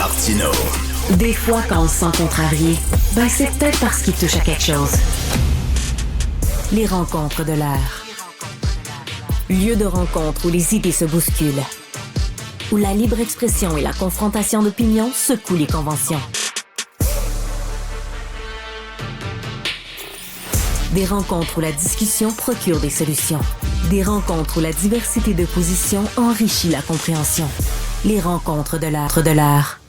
Martineau. Des fois, quand on se sent contrarié, c'est peut-être parce qu'il touche à quelque chose. Les rencontres de l'air. Lieu de rencontre où les idées se bousculent. Où la libre expression et la confrontation d'opinions secouent les conventions. Des rencontres où la discussion procure des solutions. Des rencontres où la diversité de positions enrichit la compréhension. Les rencontres de l'art.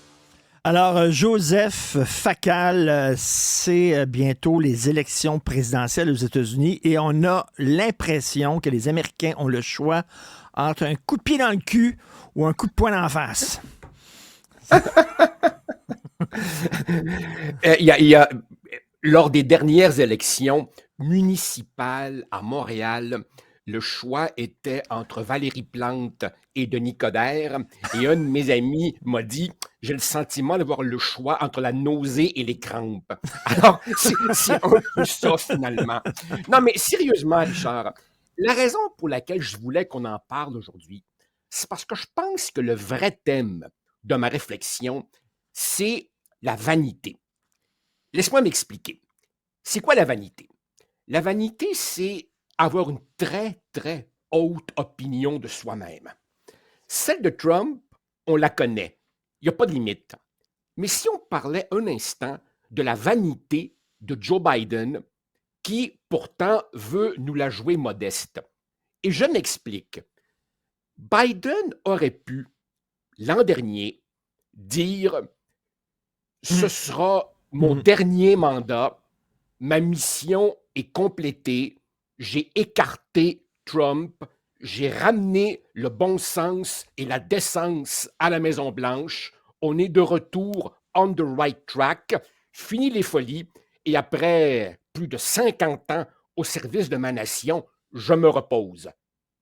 Alors, Joseph Facal, c'est bientôt les élections présidentielles aux États-Unis et on a l'impression que les Américains ont le choix entre un coup de pied dans le cul ou un coup de poing dans la face. Lors des dernières élections municipales à Montréal, le choix était entre Valérie Plante et Denis Coderre. Et un de mes amis m'a dit « J'ai le sentiment d'avoir le choix entre la nausée et les crampes. » Alors, c'est un peu ça, finalement. Non, mais sérieusement, Richard, la raison pour laquelle je voulais qu'on en parle aujourd'hui, c'est parce que je pense que le vrai thème de ma réflexion, c'est la vanité. Laisse-moi m'expliquer. C'est quoi la vanité? La vanité, c'est avoir une très, très haute opinion de soi-même. Celle de Trump, on la connaît. Il n'y a pas de limite. Mais si on parlait un instant de la vanité de Joe Biden, qui pourtant veut nous la jouer modeste. Et je m'explique. Biden aurait pu, l'an dernier, dire « Ce sera mon dernier mandat, ma mission est complétée, j'ai écarté Trump, j'ai ramené le bon sens et la décence à la Maison-Blanche, on est de retour on the right track, fini les folies, et après plus de 50 ans au service de ma nation, je me repose. »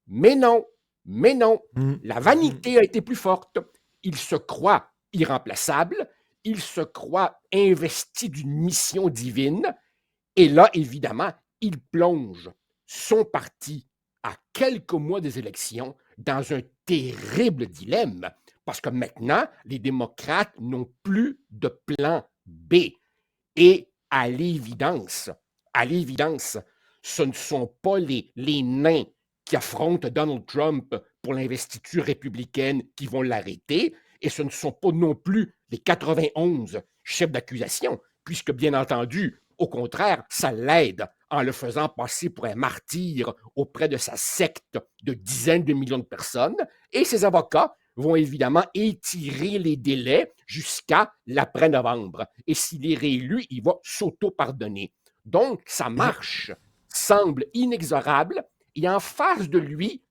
Mais non, la vanité a été plus forte. Il se croit irremplaçable, il se croit investi d'une mission divine, et là, évidemment, il plonge son parti à quelques mois des élections dans un terrible dilemme, parce que maintenant, les démocrates n'ont plus de plan B. Et à l'évidence, ce ne sont pas les nains qui affrontent Donald Trump pour l'investiture républicaine qui vont l'arrêter, et ce ne sont pas non plus les 91 chefs d'accusation, puisque, bien entendu, au contraire, ça l'aide en le faisant passer pour un martyr auprès de sa secte de dizaines de millions de personnes, et ses avocats vont évidemment étirer les délais jusqu'à l'après-novembre. Et s'il est réélu, il va s'auto-pardonner. Donc, sa marche semble inexorable, et en face de lui,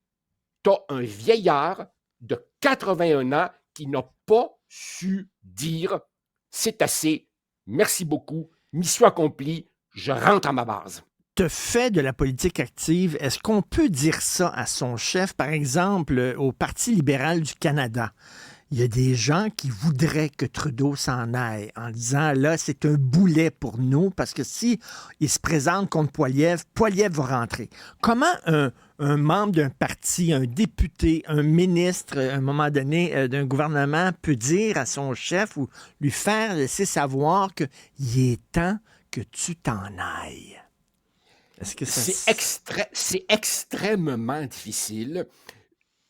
tu as un vieillard de 81 ans qui n'a pas su dire « c'est assez, merci beaucoup, mission accomplie, je rentre à ma base ». Te fait de la politique active, est-ce qu'on peut dire ça à son chef, par exemple, au Parti libéral du Canada? Il y a des gens qui voudraient que Trudeau s'en aille en disant, là, c'est un boulet pour nous, parce que si il se présente contre Poilievre, Poilievre va rentrer. Comment un membre d'un parti, un député, un ministre, à un moment donné, d'un gouvernement peut dire à son chef ou lui faire laisser savoir qu'il est temps que tu t'en ailles? Est-ce que ça... C'est extrêmement difficile.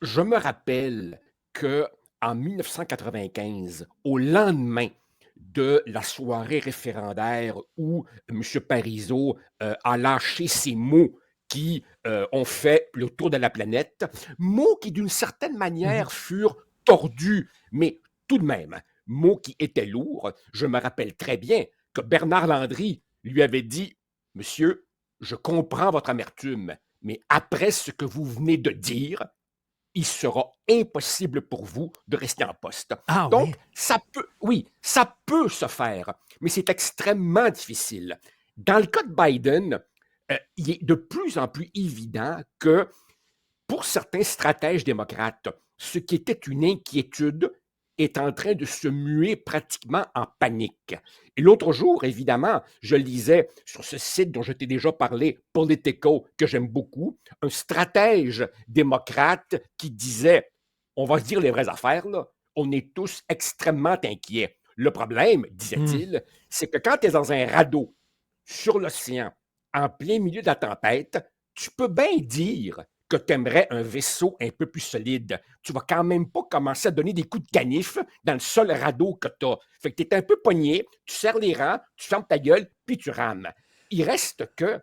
Je me rappelle qu'en 1995, au lendemain de la soirée référendaire où M. Parizeau a lâché ces mots qui ont fait le tour de la planète, mots qui d'une certaine manière furent tordus, mais tout de même, mots qui étaient lourds. Je me rappelle très bien que Bernard Landry lui avait dit « Monsieur, je comprends votre amertume, mais après ce que vous venez de dire, il sera impossible pour vous de rester en poste. » Donc, ça peut se faire, mais c'est extrêmement difficile. Dans le cas de Biden, il est de plus en plus évident que pour certains stratèges démocrates, ce qui était une inquiétude est en train de se muer pratiquement en panique. Et l'autre jour, évidemment, je lisais sur ce site dont je t'ai déjà parlé, Politico, que j'aime beaucoup, un stratège démocrate qui disait « On va se dire les vraies affaires, là. on est tous extrêmement inquiets. Le problème, disait-il, c'est que quand tu es dans un radeau sur l'océan, en plein milieu de la tempête, tu peux bien dire que tu aimerais un vaisseau un peu plus solide. Tu vas quand même pas commencer à donner des coups de canif dans le seul radeau que tu as. Fait que tu es un peu pogné, tu serres les rangs, tu fermes ta gueule, puis tu rames. Il reste que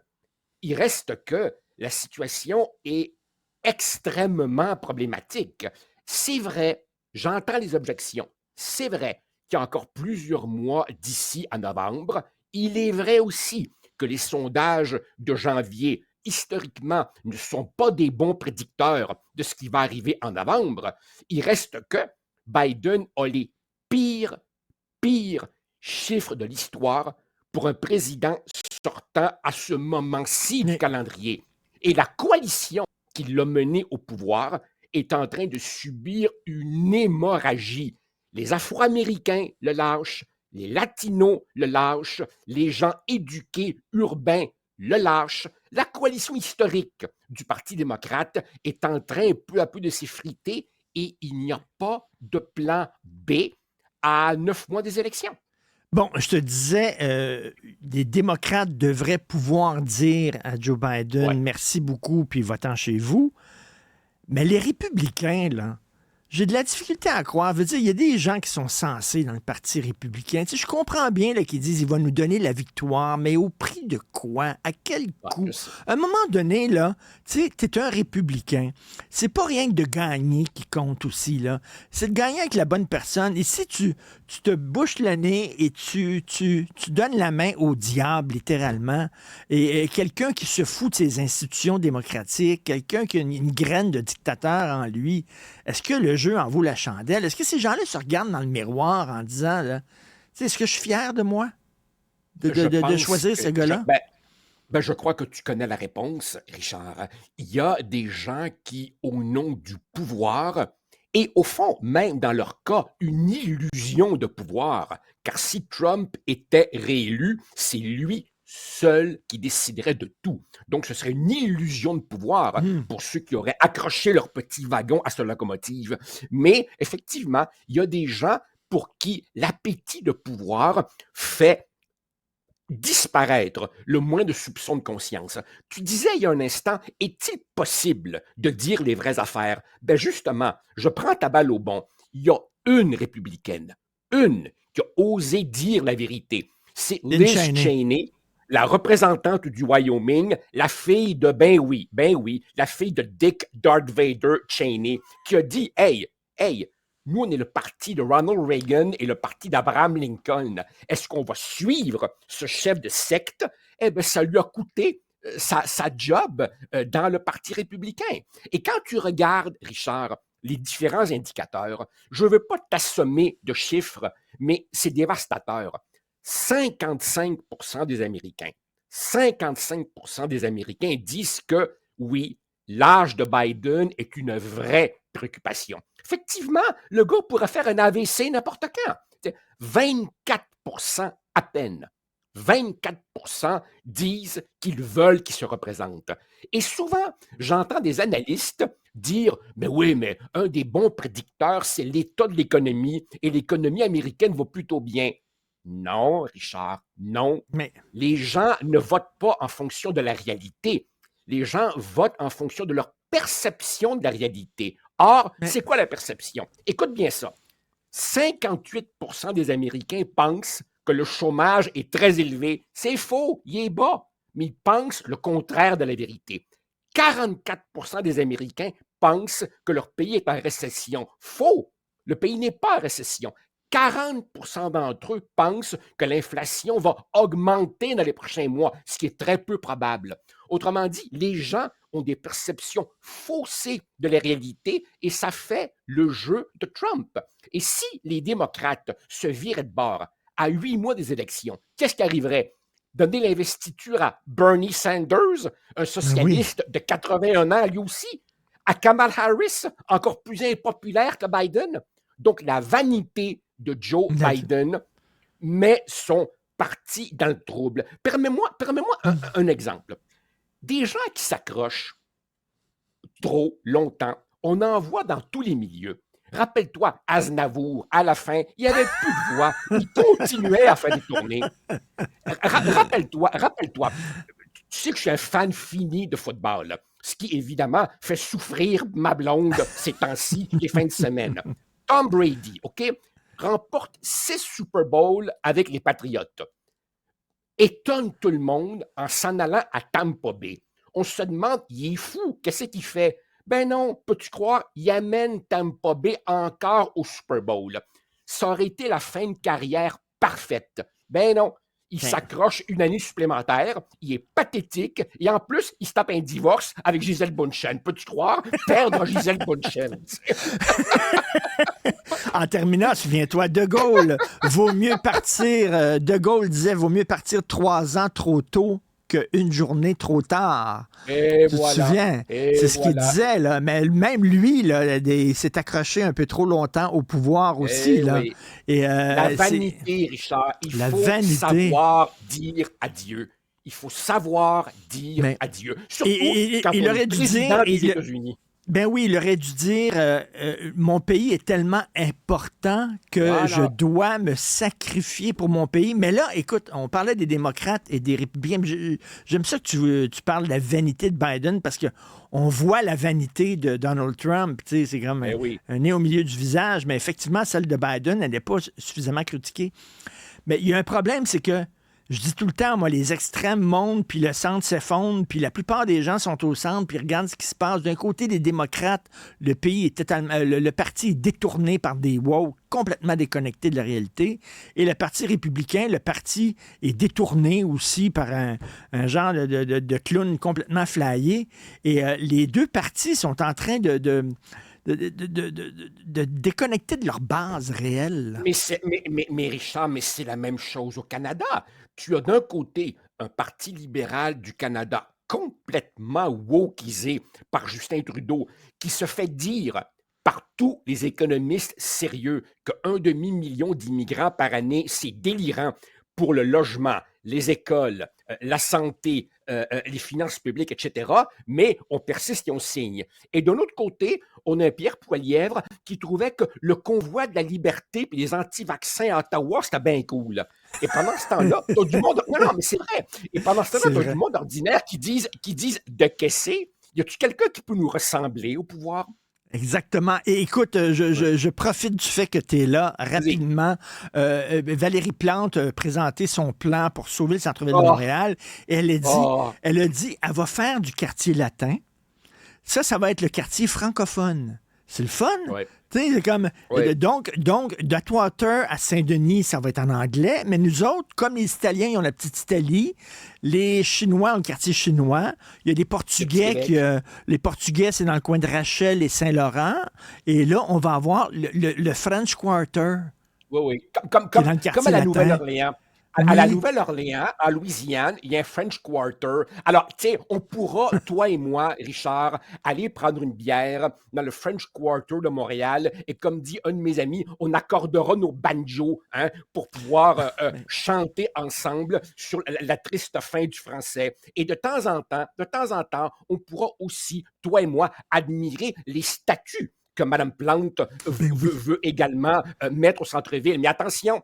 la situation est extrêmement problématique. C'est vrai, j'entends les objections. C'est vrai qu'il y a encore plusieurs mois d'ici à novembre. Il est vrai aussi que les sondages de janvier, historiquement, ne sont pas des bons prédicteurs de ce qui va arriver en novembre. Il reste que Biden a les pires chiffres de l'histoire pour un président sortant à ce moment-ci du calendrier. Et la coalition qui l'a mené au pouvoir est en train de subir une hémorragie. Les Afro-Américains le lâchent, les Latinos le lâchent, les gens éduqués, urbains le lâchent. La coalition historique du Parti démocrate est en train peu à peu de s'effriter et il n'y a pas de plan B à 9 mois des élections. Bon, je te disais, les démocrates devraient pouvoir dire à Joe Biden, merci beaucoup, puis va-t'en chez vous. Mais les républicains, là, j'ai de la difficulté à croire. Je veux dire, il y a des gens qui sont sensés dans le Parti républicain. Tu sais, je comprends bien là, qu'ils disent qu'il va nous donner la victoire, mais au prix de quoi? À quel coût? À un moment donné, là, tu sais, t'es un républicain. C'est pas rien que de gagner qui compte aussi, là. C'est de gagner avec la bonne personne. Et si tu te bouches le nez et tu donnes la main au diable, littéralement, et quelqu'un qui se fout de ses institutions démocratiques, quelqu'un qui a une graine de dictateur en lui, est-ce que le jeu en vaut la chandelle? Est-ce que ces gens-là se regardent dans le miroir en disant, là, est-ce que je suis fier de moi de choisir ce gars-là? Je crois que tu connais la réponse, Richard. Il y a des gens qui, au nom du pouvoir, et au fond, même dans leur cas, une illusion de pouvoir, car si Trump était réélu, c'est lui seul qui déciderait de tout. Donc, ce serait une illusion de pouvoir pour ceux qui auraient accroché leur petit wagon à sa locomotive. Mais effectivement, il y a des gens pour qui l'appétit de pouvoir fait disparaître le moins de soupçons de conscience. Tu disais il y a un instant, est-il possible de dire les vraies affaires? Ben justement, je prends ta balle au bon. Il y a une républicaine, une qui a osé dire la vérité. C'est Liz Cheney, la représentante du Wyoming, la fille de, ben oui, la fille de Dick Darth Vader Cheney, qui a dit, hey, nous, on est le parti de Ronald Reagan et le parti d'Abraham Lincoln. Est-ce qu'on va suivre ce chef de secte? Eh bien, ça lui a coûté sa job dans le Parti républicain. Et quand tu regardes, Richard, les différents indicateurs, je ne veux pas t'assommer de chiffres, mais c'est dévastateur. 55% des Américains disent que, oui, l'âge de Biden est une vraie préoccupation. Effectivement, le gars pourrait faire un AVC n'importe quand. 24% à peine. 24% disent qu'ils veulent qu'il se représente. Et souvent, j'entends des analystes dire « Mais oui, mais un des bons prédicteurs, c'est l'état de l'économie, et l'économie américaine va plutôt bien. » Non, Richard, non. Mais les gens ne votent pas en fonction de la réalité. Les gens votent en fonction de leur perception de la réalité. Or, c'est quoi la perception? Écoute bien ça. 58% des Américains pensent que le chômage est très élevé. C'est faux, il est bas, mais ils pensent le contraire de la vérité. 44% des Américains pensent que leur pays est en récession. Faux, le pays n'est pas en récession. 40% d'entre eux pensent que l'inflation va augmenter dans les prochains mois, ce qui est très peu probable. Autrement dit, les gens ont des perceptions faussées de la réalité et ça fait le jeu de Trump. Et si les démocrates se viraient de bord à 8 mois des élections, qu'est-ce qui arriverait? Donner l'investiture à Bernie Sanders, un socialiste de 81 ans lui aussi, à Kamala Harris, encore plus impopulaire que Biden. Donc, la vanité de Joe Biden met son parti dans le trouble. Permets-moi un exemple. Des gens qui s'accrochent trop longtemps, on en voit dans tous les milieux. Rappelle-toi, Aznavour, à la fin, il avait plus de voix. Il continuait à faire des tournées. Rappelle-toi, tu sais que je suis un fan fini de football, là, ce qui évidemment fait souffrir ma blonde ces temps-ci, les fins de semaine. Tom Brady, OK, remporte 6 Super Bowls avec les Patriotes. Étonne tout le monde en s'en allant à Tampa Bay. On se demande, il est fou, qu'est-ce qu'il fait? Ben non, peux-tu croire, il amène Tampa Bay encore au Super Bowl. Ça aurait été la fin de carrière parfaite. Ben non, il Ben, s'accroche une année supplémentaire, il est pathétique, et en plus, il se tape un divorce avec Gisèle Bündchen. Peux-tu croire? Perdre Gisèle Bündchen. En terminant, souviens-toi, De Gaulle, De Gaulle disait, vaut mieux partir 3 ans trop tôt qu'une journée trop tard. Et Tu te voilà, souviens? et C'est ce qu'il voilà. disait, là. Mais même lui, là, il s'est accroché un peu trop longtemps au pouvoir aussi, Eh là. oui. Et La c'est vanité, Richard, il la faut vanité. savoir dire adieu. Il faut savoir dire Mais adieu. Surtout quand il on est aurait dû dire, président des États-Unis. ben oui, il aurait dû dire, mon pays est tellement important que je Voilà. dois me sacrifier pour mon pays. Mais là, écoute, on parlait des démocrates et des républicains. J'aime ça que tu parles de la vanité de Biden parce que on voit la vanité de Donald Trump. Tu sais, c'est comme Eh oui. un nez au milieu du visage. Mais effectivement, celle de Biden, elle n'est pas suffisamment critiquée. Mais il y a un problème, c'est que je dis tout le temps, moi, les extrêmes montent, puis le centre s'effondre, puis la plupart des gens sont au centre, puis regardent ce qui se passe. D'un côté, les démocrates, le pays est totalement, le parti est détourné par des woke, complètement déconnectés de la réalité. Et le parti républicain, le parti est détourné aussi par un genre de clown complètement flyé. Et les deux partis sont en train de déconnecter de leur base réelle. Mais Richard, mais c'est la même chose au Canada. Tu as d'un côté un parti libéral du Canada complètement wokisé par Justin Trudeau, qui se fait dire par tous les économistes sérieux qu'un demi-million d'immigrants par année, c'est délirant pour le logement, les écoles, la santé, les finances publiques, etc. Mais on persiste et on signe. Et d'un autre côté, on a un Pierre Poilièvre qui trouvait que le convoi de la liberté et les anti-vaccins à Ottawa, c'était bien cool. Et pendant ce temps-là, tu as du monde. Non, non, mais c'est vrai. Et pendant ce temps-là, C'est tu as du vrai. monde ordinaire qui disent de caisser. Y a-tu quelqu'un qui peut nous ressembler au pouvoir? Exactement. Et écoute, je profite du fait que tu es là Vas-y. rapidement. Valérie Plante a présenté son plan pour sauver le centre-ville de Oh, Montréal. Et oh, elle a dit, elle va faire du quartier latin. Ça va être le quartier francophone. C'est le fun. ouais, Tu sais, c'est comme. ouais. Donc, d'Atwater à Saint-Denis, ça va être en anglais. Mais nous autres, comme les Italiens, ils ont la petite Italie. Les Chinois ont le quartier chinois. Il y a des Le petit Portugais Québec. les Portugais, c'est dans le coin de Rachel et Saint-Laurent. Et là, on va avoir le French Quarter, Oui, oui. Comme, qui est comme, dans le comme quartier à la latin. Nouvelle-Orléans. À la Oui, Nouvelle-Orléans, en Louisiane, il y a un French Quarter. Alors, tu sais, on pourra, toi et moi, Richard, aller prendre une bière dans le French Quarter de Montréal et comme dit un de mes amis, on accordera nos banjos hein, pour pouvoir chanter ensemble sur la triste fin du français. Et de temps en temps, on pourra aussi, toi et moi, admirer les statues que Mme Plante ben oui. veut également mettre au centre-ville. Mais attention,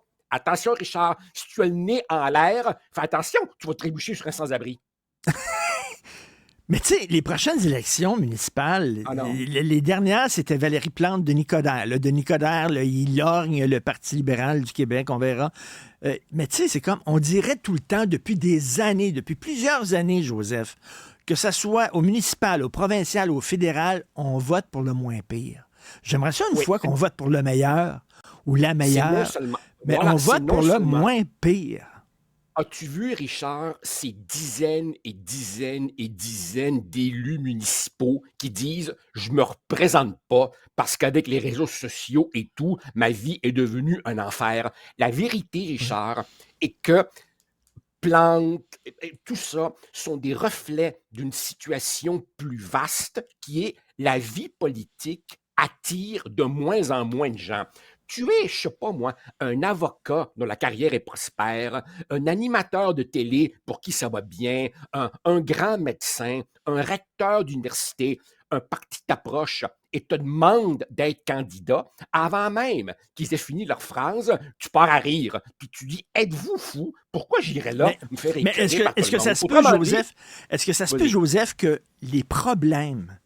Richard, si tu as le nez en l'air, fais attention, tu vas te trébucher sur un sans-abri. Mais tu sais, les prochaines élections municipales, Ah non. les dernières, c'était Valérie Plante de Nicodère. Là. De Nicodère, là, il lorgne le Parti libéral du Québec, on verra. Mais tu sais, c'est comme, on dirait tout le temps, depuis des années, depuis plusieurs années, Joseph, que ça soit au municipal, au provincial, au fédéral, on vote pour le moins pire. J'aimerais ça une Oui, fois qu'on vote pour le meilleur ou la c'est non meilleure, seulement. mais on Voilà, c'est vote pour non le seulement. moins pire. As-tu vu, Richard, ces dizaines et dizaines et dizaines d'élus municipaux qui disent je me représente pas parce qu'avec les réseaux sociaux et tout, ma vie est devenue un enfer. La vérité, Ouais. Richard, est que plantes, et tout ça sont des reflets d'une situation plus vaste qui est la vie politique attire de moins en moins de gens. Tu es, je sais pas moi, un avocat dont la carrière est prospère, un animateur de télé pour qui ça va bien, un grand médecin, un recteur d'université, un parti t'approche et te demande d'être candidat, avant même qu'ils aient fini leur phrase, tu pars à rire. Puis tu dis, êtes-vous fou? Pourquoi j'irais là Mais, me faire mais écœurer par tout est-ce le que ça monde? se peut, Autrement dit, Joseph, est-ce que ça se peut, vas-y. Joseph, que les problèmes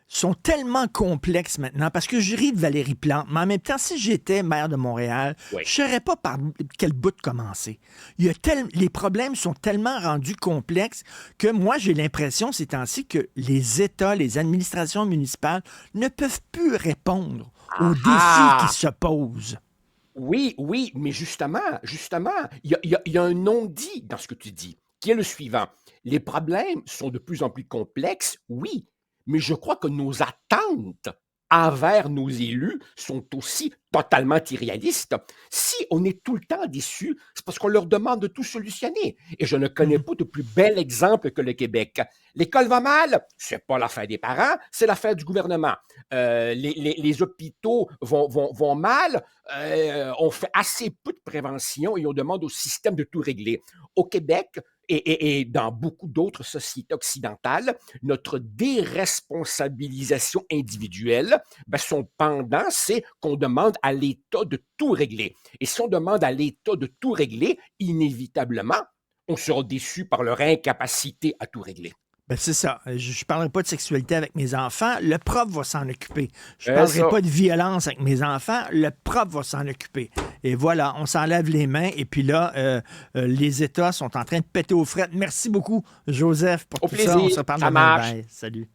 sont tellement complexes maintenant, parce que je ris de Valérie Plante, mais en même temps, si j'étais maire de Montréal, Oui. je ne saurais pas par quel bout de commencer. Les problèmes sont tellement rendus complexes que moi, j'ai l'impression ces temps-ci que les États, les administrations municipales ne peuvent plus répondre aux défis qui Ah! se posent. Oui, oui, mais justement, il y a un non-dit dans ce que tu dis, qui est le suivant. Les problèmes sont de plus en plus complexes, oui, mais je crois que nos attentes envers nos élus sont aussi totalement irréalistes. Si on est tout le temps déçu, c'est parce qu'on leur demande de tout solutionner. Et je ne connais pas de plus bel exemple que le Québec. L'école va mal, c'est pas l'affaire des parents, c'est l'affaire du gouvernement. Les hôpitaux vont mal, on fait assez peu de prévention et on demande au système de tout régler. Au Québec et dans beaucoup d'autres sociétés occidentales, notre déresponsabilisation individuelle, son pendant, c'est qu'on demande à l'État de tout régler. Et si on demande à l'État de tout régler, inévitablement, on sera déçu par leur incapacité à tout régler. Ben c'est ça. Je ne parlerai pas de sexualité avec mes enfants. Le prof va s'en occuper. Je ne C'est parlerai ça. pas de violence avec mes enfants. Le prof va s'en occuper. Et voilà, on s'en lave les mains. Et puis là, les États sont en train de péter aux frettes. Merci beaucoup, Joseph, pour Au tout ça. On plaisir, se reparle ça demain. marche. Bye. Salut. Salut.